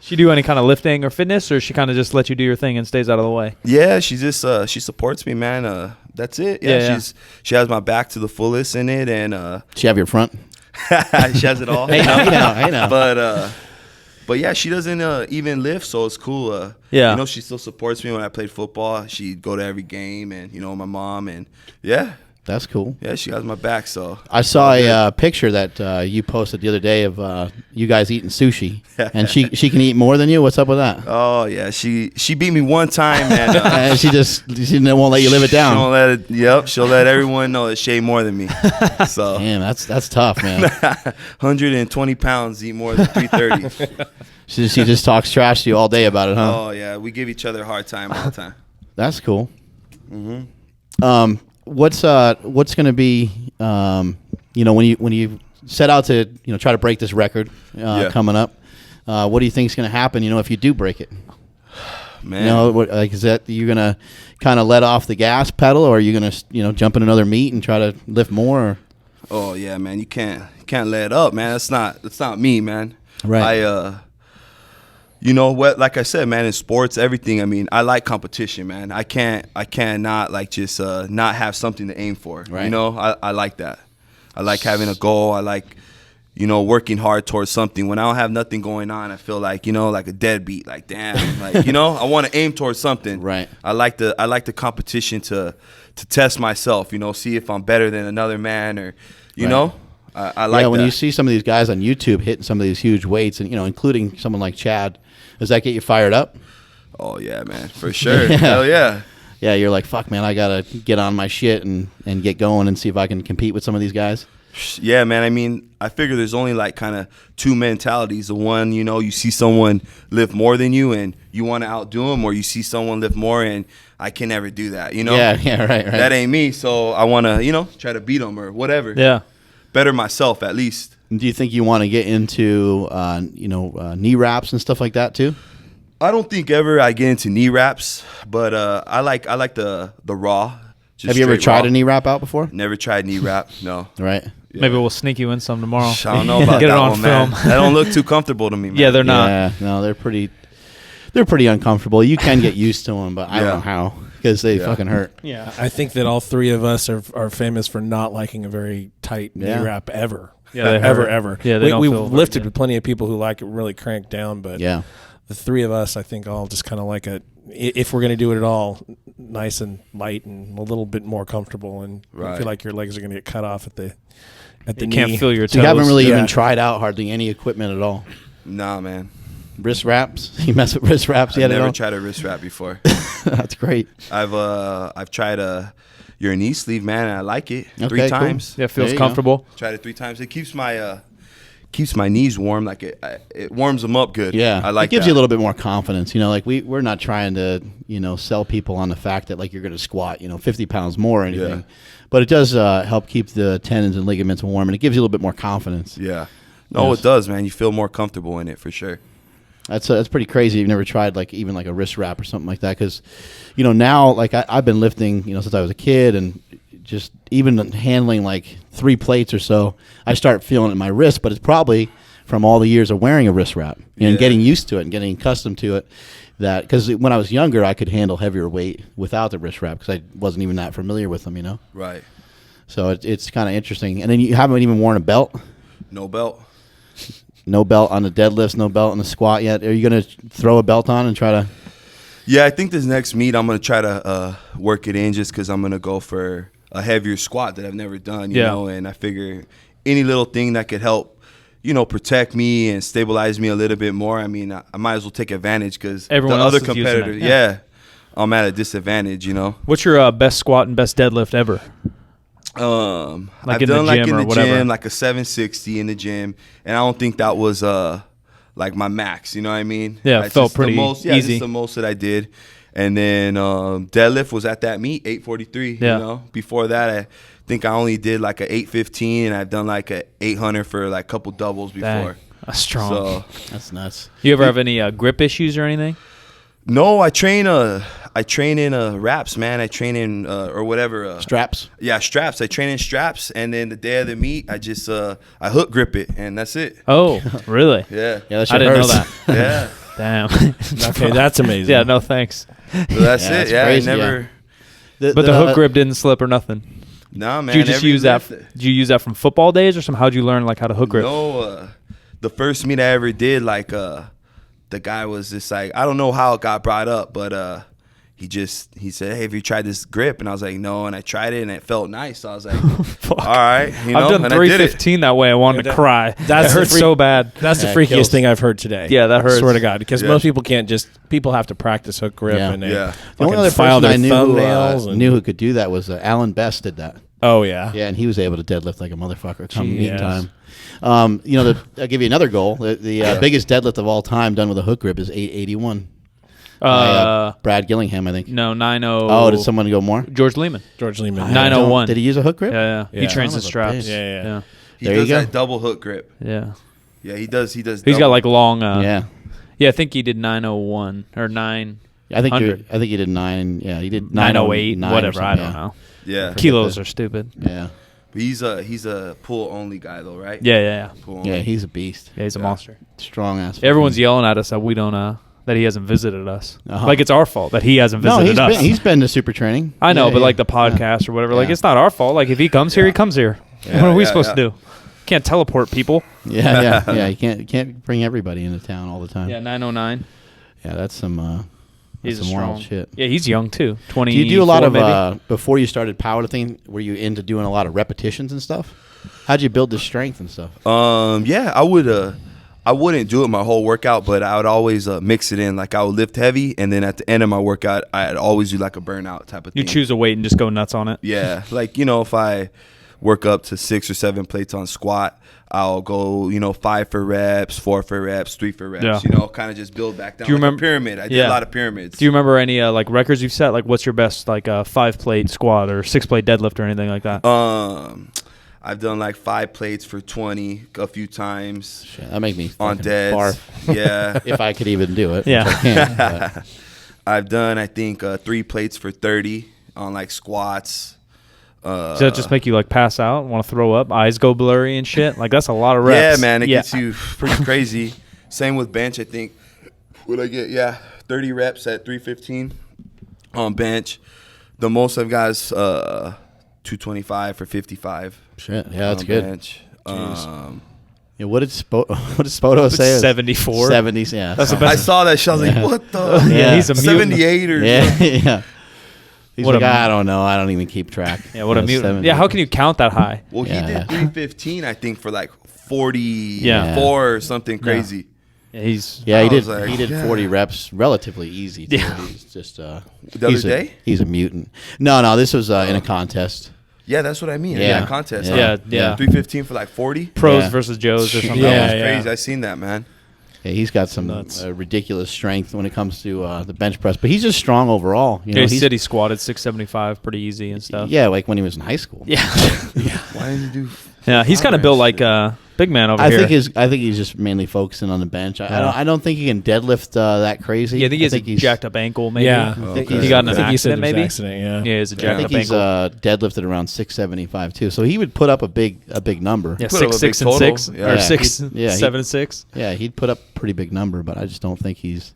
She do any kind of lifting or fitness, or she kind of just let you do your thing and stays out of the way? Yeah, she just she supports me, man. That's it. Yeah, she has my back to the fullest in it, and She have your front? she has it all. Hey, no. But yeah, she doesn't even lift, so it's cool. She still supports me when I played football. She'd go to every game, and my mom, and That's cool. Yeah, she has my back. So I saw a picture that you posted the other day of you guys eating sushi, and she can eat more than you. What's up with that? Oh yeah, she beat me one time, and and she won't let you live it down. She won't let it. Yep, she'll let everyone know that she ate more than me. So damn, that's tough, man. 120 pounds eat more than 330. She just talks trash to you all day about it, huh? Oh yeah, we give each other a hard time all the time. That's cool. What's going to be when you set out to try to break this record coming up? What do you think is going to happen? If you do break it, man. Is that you're going to kind of let off the gas pedal, or are you going to jump in another meet and try to lift more? Or? Oh yeah, man. You can't let up, man. That's not me, man. Right. you know what? Like I said, man, in sports, everything. I mean, I like competition, man. I cannot like just not have something to aim for. Right. You know, I like that. I like having a goal. I like, you know, working hard towards something. When I don't have nothing going on, I feel like, you know, like a deadbeat. Like, damn, like, you know, I want to aim towards something. Right. I like the competition to test myself. You know, see if I'm better than another man, or, you know. I like when that. you see some of these guys on YouTube hitting some of these huge weights, and, you know, including someone like Chad, does that get you fired up? Oh, yeah, man, for sure. Hell yeah. Yeah, you're like, fuck, man, I got to get on my shit and get going and see if I can compete with some of these guys. Yeah, man. I mean, I figure there's only like kind of two mentalities. The one, you know, you see someone lift more than you and you want to outdo them, or you see someone lift more and I can never do that, you know? Yeah, right. That ain't me, so I want to, you know, try to beat them or whatever. Yeah. Better myself, at least. Do you think you want to get into, knee wraps and stuff like that too? I don't think ever I get into knee wraps, but I like the raw. Just Have you ever straight tried raw. a knee wrap out before? Never tried knee wrap, no. Right. Yeah. Maybe we'll sneak you in some tomorrow. I don't know about Get it that on one, man. film. That don't look too comfortable to me, man. Yeah, they're not. Yeah, no, they're pretty uncomfortable. You can get used to them, but I don't know how, because they fucking hurt. Yeah. I think that all three of us are famous for not liking a very tight knee Yeah. wrap ever. Yeah, they ever, hurt. ever. Yeah, they don't we've feel very lifted good. with plenty of people who like it really cranked down, but Yeah. the three of us, I think, all just kind of like if we're going to do it at all, nice and light and a little bit more comfortable, and you Right. feel like your legs are going to get cut off at the You knee. can't feel your toes. So you haven't really Yeah. even tried out hardly any equipment at all. Nah, man. Wrist wraps? You mess with wrist wraps I've yet at never all? tried a wrist wrap before. That's great. I've tried your knee sleeve, man, and I like it. Okay, 3 cool. times. Yeah, it feels There you go. comfortable. Tried it 3 times. It keeps my knees warm. Like it warms them up good. Yeah, I like it gives that. you a little bit more confidence. You know, like we're not trying to, sell people on the fact that like you're going to squat, 50 pounds more or anything. Yeah. But it does help keep the tendons and ligaments warm, and it gives you a little bit more confidence. Yeah. No, Yes. it does, man. You feel more comfortable in it for sure. That's pretty crazy. You've never tried like even like a wrist wrap or something like that, because now like I've been lifting since I was a kid, and just even handling like 3 plates or so, I start feeling it in my wrist. But it's probably from all the years of wearing a wrist wrap and Yeah. getting used to it and getting accustomed to it. That because when I was younger, I could handle heavier weight without the wrist wrap because I wasn't even that familiar with them. Right. So it's kind of interesting. And then you haven't even worn a belt. No belt. No belt on the deadlifts, no belt on the squat yet. Are you going to throw a belt on and try to? Yeah, I think this next meet I'm gonna try to work it in just because I'm gonna go for a heavier squat that I've never done. You know, and I figure any little thing that could help, protect me and stabilize me a little bit more. I mean, I might as well take advantage because the Everyone else other is using it. competitors, Yeah. I'm at a disadvantage. What's your best squat and best deadlift ever? Like Like I've in the done like gym in or the whatever. gym, like a 760 in the gym, and I don't think that was like my max. You know what I mean? Yeah, it It's felt just the pretty most, easy. Just the most that I did, and then deadlift was at that meet 843. Yeah. Before that I think I only did like a 815, and I've done like a 800 for like a couple doubles before. Dang, that's strong. So That's nuts. You ever have any grip issues or anything? no, I train in wraps, man. I train in or whatever Straps. Yeah, straps. I train in straps, and then the day of the meet, I just I hook grip it, and that's it. Oh, really? Yeah, Yeah, that shit I didn't know hurts. that. yeah. Damn. Okay, that's amazing. Yeah, no thanks. So that's Yeah, it. that's Yeah, crazy, I never. yeah. But the hook grip didn't slip or nothing. Nah, man. Did you just every use that? lift- Did you use that from football days or something? How'd you learn like how to hook grip? No, the first meet I ever did, like the guy was just like, I don't know how it got brought up, but he said, hey, have you tried this grip? And I was like, no, and I tried it and it felt nice. So I was like, all right, I've done and I did it. 315 that way. I wanted to cry. That's It the hurts freak- so bad. That's the Yeah, it freakiest kills. thing I've heard today. Yeah, that hurts. I swear to God, because Yeah. most people people have to practice hook grip Yeah. and they Yeah. The only fucking other file person their I knew thumbnails and- knew who could do that was Alan Best did that. Oh yeah. Yeah, and he was able to deadlift like a motherfucker come meet Yes. time. I'll give you another goal. The biggest deadlift of all time done with a hook grip is 881. Brad Gillingham, I think. No, 90. Oh, did someone go more? George Lehman. George Lehman. I 901. don't- Did he use a hook grip? Yeah. He Yeah. trains Son in of a straps. bitch. Yeah, yeah. He There does you go. that double hook grip. Yeah. Yeah, he does. He does. He's got double. like long. Yeah. Yeah, I think he did 901 or 9. I think 100. he did 9. Yeah, he did 908, 909 or whatever. I something, don't know. Yeah. Kilos are stupid. Yeah. But he's a pull only guy though, right? Yeah. Pull only. Yeah, he's a beast. Yeah, he's a monster. Strong ass. Everyone's yelling at us that we don't that he hasn't visited us. Uh-huh. Like it's our fault that he hasn't No, visited us. he's been to super training. I know, Yeah, but yeah, like the podcast or whatever, like Yeah. it's not our fault. Like if he comes here, he comes here. Yeah, What are we yeah, supposed yeah. to do? Can't teleport people. Yeah. You can't bring everybody into town all the time. Yeah, 909. Yeah, that's some. He's that's a some strong wild shit. Yeah, he's young too. 20. Do you do a lot of maybe? before you started powerlifting? Were you into doing a lot of repetitions and stuff? How'd you build the strength and stuff? Yeah, I wouldn't do it my whole workout, but I would always mix it in. Like I would lift heavy, and then at the end of my workout, I'd always do like a burnout type of thing. You choose a weight and just go nuts on it. Yeah, like if I work up to 6 or 7 plates on squat, I'll go 5 for reps, 4 for reps, 3 for reps. Yeah. Kind of just build back down. Do you like remember a pyramid? I did a lot of pyramids. Do you remember any like records you've set? Like what's your best like 5-plate squat or 6-plate deadlift or anything like that? I've done like 5 plates for 20 a few times. Shit, that make me On fucking deads. barf. Yeah. If I could even do it. Yeah. Which I can't, but. I've done, I think, 3 plates for 30 on like squats. Does that just make you like pass out, want to throw up, eyes go blurry and shit? Like that's a lot of reps. Yeah, man, it gets you pretty crazy. Same with bench, I think. What I get? Yeah, 30 reps at 315 on bench. The most I've got is 225 for 55. Shit, yeah, that's on good. Bench. Yeah, what did Spoto say? 74. 70s, yeah. That's the I best. saw that shit. I was like, what the? Yeah, he's a mutant. 78 or Yeah. He's What like, a- I don't know. I don't even keep track. Yeah, what a That's mutant. 70. Yeah, how can you count that high? Well, he Yeah. did 315, I think, for like 44 Yeah. or something crazy. Yeah, he's Yeah, he I did. was like, He did yeah. 40 reps, relatively easy. Too. Yeah. He's just The he's other a- day? He's a mutant. No, this was in a contest. Yeah, that's what I mean. Yeah. Yeah, contest. Yeah, huh? yeah. 315 for like 40. pros Yeah. versus Joes or something. Yeah, That was yeah. crazy. I seen that, man. Yeah, he's got some Nuts. ridiculous strength when it comes to the bench press, but he's just strong overall. You know, Yeah, he he's, said he squatted 675 pretty easy and stuff. yeah, like when he was in high school. Yeah. Why didn't you do? Yeah, he's kind of built like big man over I here. think he's just mainly focusing on the bench. I don't think he can deadlift that crazy. Yeah, I think he has a he's- jacked up ankle maybe. Yeah. Okay. He got in I an think you said accident it was maybe. accident, yeah. Yeah, it's a I jacked think up he's ankle. deadlifted around 675 too. So he would put up a big number. Yeah, Put up a 6 big and total. 6 Yeah. or Yeah, 6 he- 7 and 6. Yeah, he'd put up a pretty big number, but I just don't think he's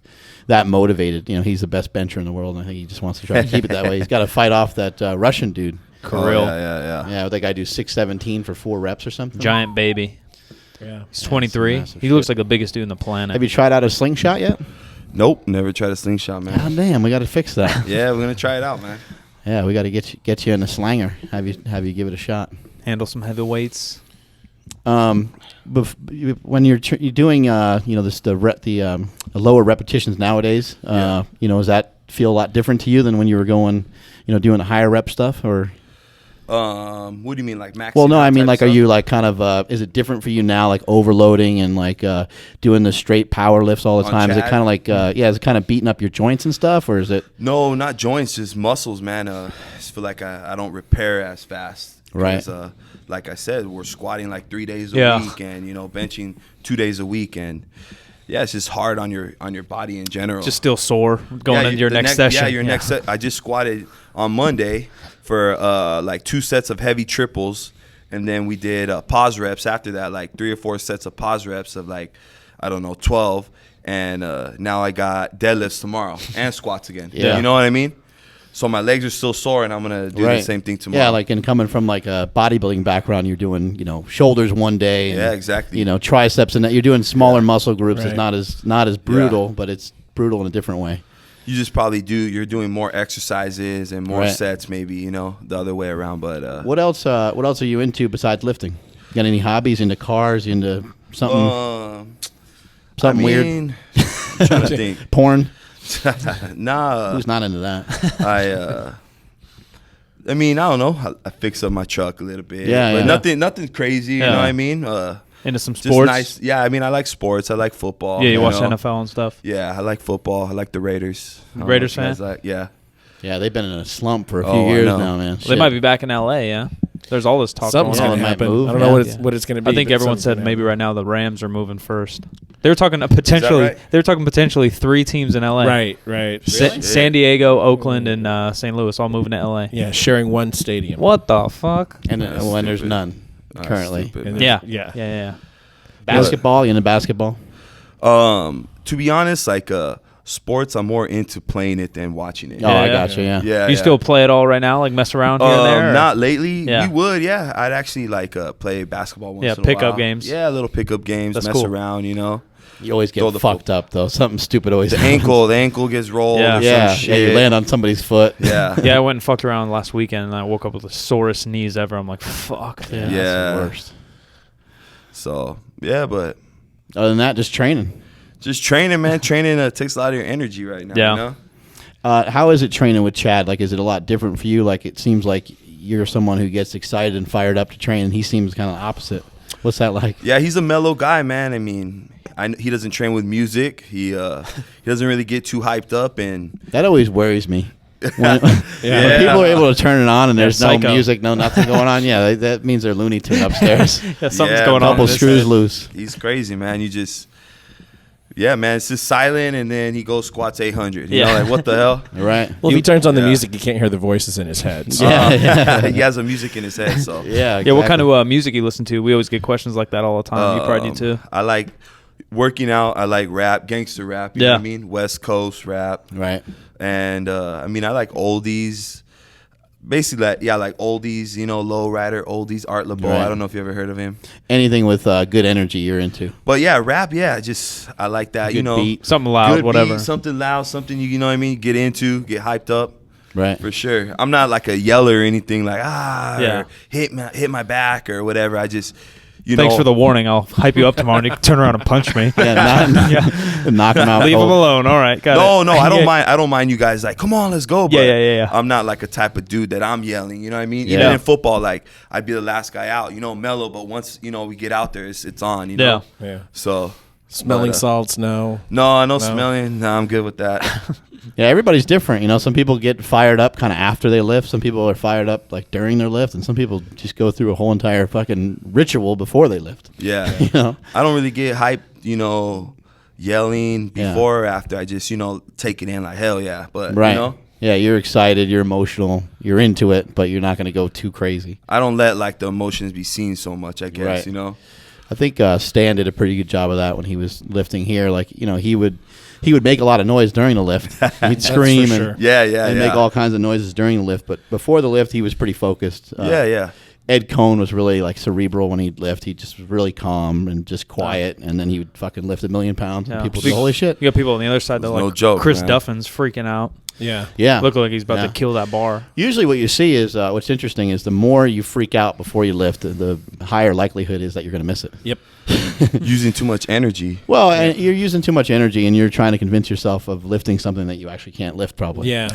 that motivated. You know, he's the best bencher in the world, and I think he just wants to try to keep it that way. He's got to fight off that Russian dude. Kirill. Yeah. Yeah, that guy do 617 for 4 reps or something. Giant baby. Yeah. He's 23. massive He looks shit. like the biggest dude in the planet. Have you tried out a slingshot yet? Nope, never tried a slingshot, man. God damn, we got to fix that. Yeah, we're gonna try it out, man. Yeah, we got to get you in a slanger. Have you give it a shot. Handle some heavy weights. When you're doing the lower repetitions nowadays, Yeah. does that feel a lot different to you than when you were going, doing the higher rep stuff? Or What do you mean, like max? well, no, I mean like, are you like kind of is it different for you now, like overloading and like doing the straight power lifts all the On time? Is it Chad? kind of like is it kind of beating up your joints and stuff, or is it No, not joints, just muscles, man. I just feel like I don't repair as fast. Right. 'Cause, like I said, we're squatting like 3 days a Yeah. week, and benching 2 days a week, and yeah, it's just hard on your body in general. Just still sore going into your the next session. Yeah, your next set. I just squatted on Monday for like 2 sets of heavy triples, and then we did pause reps after that, like 3 or 4 sets of pause reps of like, I don't know, 12. And now I got deadlifts tomorrow and squats again. Yeah. You know what I mean? So my legs are still sore, and I'm gonna do the same thing tomorrow. Yeah, like, and coming from like a bodybuilding background, you're doing shoulders one day. And, Yeah, exactly. Triceps, and that you're doing smaller muscle groups. It's Right. not as brutal, but it's brutal in a different way. You just probably you're doing more exercises and more Right. sets, maybe the other way around. But What else? What else are you into besides lifting? Got any hobbies? Into cars? Into something something weird? I'm trying to think. Porn? Nah. Who's not into that? I mean, I don't know. I fix up my truck a little bit. Yeah, but yeah. nothing crazy. You Yeah. know what I mean? Into some Just sports. nice. Yeah, I mean, I like sports. I like football. Yeah, you watch know? NFL and stuff. Yeah, I like football. I like the Raiders. I don't Raiders know if you guys fan? Yeah. Yeah, they've been in a slump for a few Oh, I years know. now, man. Well, they might be back in LA, yeah. There's all this talk Something's going going on. to might happen. move, I don't know yeah. what it's going to be. I think but everyone something's said gonna maybe happen. right now the Rams are moving first. They were talking potentially. right? They were talking potentially 3 teams in LA. Right. San Diego, Oakland, and St. Louis all moving to LA. Yeah, sharing one stadium. What the fuck? And That's when there's stupid. none currently. Stupid, And man. Yeah. Yeah. Yeah. Basketball, you into basketball? To be honest, like sports, I'm more into playing it than watching it. Oh, I yeah. gotcha, yeah. Yeah, You yeah. still play it all right now? Like mess around here and there? or- Not lately. Yeah. We would, yeah. I'd actually like play basketball once Yeah, in a pickup while. games. Yeah, little pickup games, That's mess cool. around, you know. You always Throw get the fucked up, though. Something stupid always The happens. ankle gets rolled Yeah. or Yeah, some shit. yeah, you land on somebody's foot. Yeah. Yeah, I went and fucked around last weekend, and I woke up with the sorest knees ever. I'm like, fuck. Yeah, dude. that's Yeah. the worst. So, yeah, but Other than that, just training. just training, man. Training takes a lot of your energy right now, Yeah. you know? How is it training with Chad? Like, is it a lot different for you? Like, it seems like you're someone who gets excited and fired up to train, and he seems kind of opposite. What's that like? Yeah, he's a mellow guy, man. I mean, he doesn't train with music. He doesn't really get too hyped up, and That always worries me. When, Yeah. when people are able to turn it on and there's no psycho. music, no nothing going on, yeah, that means they're Looney Tune upstairs. Yeah, something's Yeah, going on. Couple in his screws head. loose. he's crazy, man. Yeah, man, it's just silent, and then he goes squats 800. You Yeah. know, like, what the hell? Right? Well, if he turns on the Yeah. music, you can't hear the voices in his head. So. Yeah. He has a music in his head, so. Yeah. Yeah, what kind exactly. of music you listen to? We always get questions like that all the time. You probably do too. I like working out. I like rap, gangster rap. You know Yeah. what I mean? West Coast rap. Right. And, I mean, I like oldies. Basically, I like oldies, you know, Low Rider, oldies, Art LeBeau. Right. I don't know if you ever heard of him. Anything with good energy you're into. But, yeah, rap, I like that, you Good know. beat. Something loud, Good whatever. beat, something loud, something you know what I mean, get into, get hyped up. Right. For sure. I'm not like a yeller or anything like, Yeah. or hit my back or whatever. I just, Thanks for the warning. I'll hype you up tomorrow and you can turn around and punch me. Yeah, knock him out. Leave him cold. alone. All right. Got it. No, I don't Yeah. mind. I don't mind you guys like, come on, let's go. But Yeah. I'm not like a type of dude that I'm yelling. You know what I mean? Yeah. Even in football, like I'd be the last guy out. You know, mellow. But once we get out there, it's on. You know. Yeah. So Smelling but, salts, no. no smelling. No, I'm good with that. Yeah, everybody's different. You know, some people get fired up kind of after they lift. Some people are fired up like during their lift, and some people just go through a whole entire fucking ritual before they lift. Yeah. You know? I don't really get hyped. Yelling Yeah. before or after. I just take it in like hell yeah. But Right. you know. Yeah, you're excited, you're emotional, you're into it, but you're not going to go too crazy. I don't let like the emotions be seen so much, I guess, Right. you know. I think Stan did a pretty good job of that when he was lifting here. Like, he would make a lot of noise during the lift. He'd scream for and, sure. Yeah. and make all kinds of noises during the lift. But before the lift, he was pretty focused. Yeah. Ed Cohn was really like cerebral when he'd lift. He just was really calm and just quiet, and then he would fucking lift 1,000,000 pounds. And Yeah. people say, "Holy shit!" You got people on the other side that It's like no joke, Chris man. Duffin's freaking out. Yeah. Yeah, Look like he's about Yeah. to kill that bar. Usually, what you see is what's interesting is the more you freak out before you lift, the higher likelihood is that you're going to miss it. Yep. Using too much energy. Well, and you're using too much energy, and you're trying to convince yourself of lifting something that you actually can't lift. Probably. Yeah.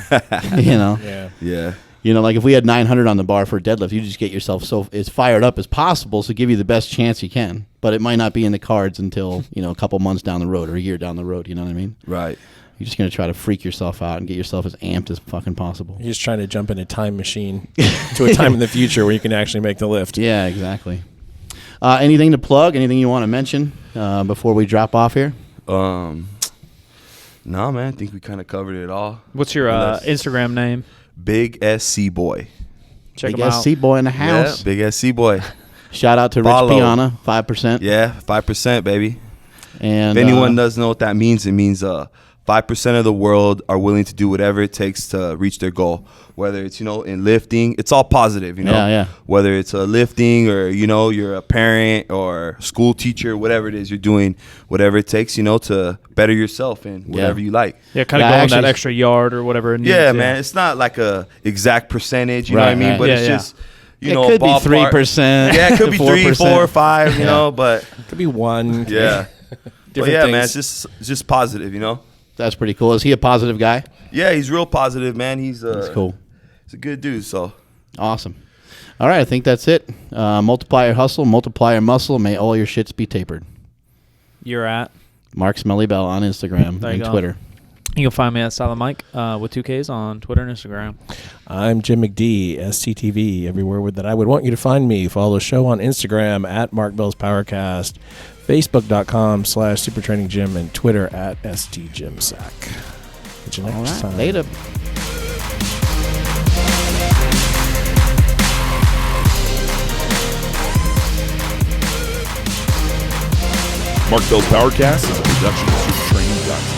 You know. Yeah. Yeah. Like if we had 900 on the bar for a deadlift, you just get yourself so as fired up as possible, so give you the best chance you can. But it might not be in the cards until a couple months down the road or a year down the road. You know what I mean? Right. You're just gonna try to freak yourself out and get yourself as amped as fucking possible. You're just trying to jump in a time machine to a time in the future where you can actually make the lift. Yeah, exactly. Anything to plug? Anything you want to mention before we drop off here? No, man. I think we kind of covered it all. What's your Unless- Instagram name? Big SC boy. Check Big him out. SC boy in the house. Yeah, big SC boy. Shout out to Follow. Rich Piana, 5%. Yeah, 5%, baby. And If anyone doesn't know what that means, it means 5% of the world are willing to do whatever it takes to reach their goal. Whether it's, in lifting, it's all positive, Yeah, yeah. Whether it's lifting or, you're a parent or school teacher, whatever it is, you're doing whatever it takes, to better yourself in whatever you like. Yeah, kind Yeah, of going that actually- extra yard or whatever it needs. Yeah, man. It's not like a exact percentage, you know what I Right, mean? right. But Yeah, it's yeah. just, it a could be ballpark. 3%. Yeah, it could be 3, 4%. 4, 5, but Could be one. yeah. But Different yeah, things. man, it's just positive, That's pretty cool. Is he a positive guy? Yeah, he's real positive, man. He's That's cool. He's a good dude, so. Awesome. All right, I think that's it. Multiply your hustle, multiply your muscle. May all your shits be tapered. You're at. Mark Smelly Bell on Instagram There you and go. Twitter. You can find me at Silent Mike with 2Ks on Twitter and Instagram. I'm Jim McD, SCTV, everywhere that I would want you to find me. Follow the show on Instagram at Mark Bell's PowerCast, Facebook.com/SuperTrainingGym, and Twitter at STGymSack. Catch you next time. Later. Mark Bell's PowerCast is a production of SuperTraining.com.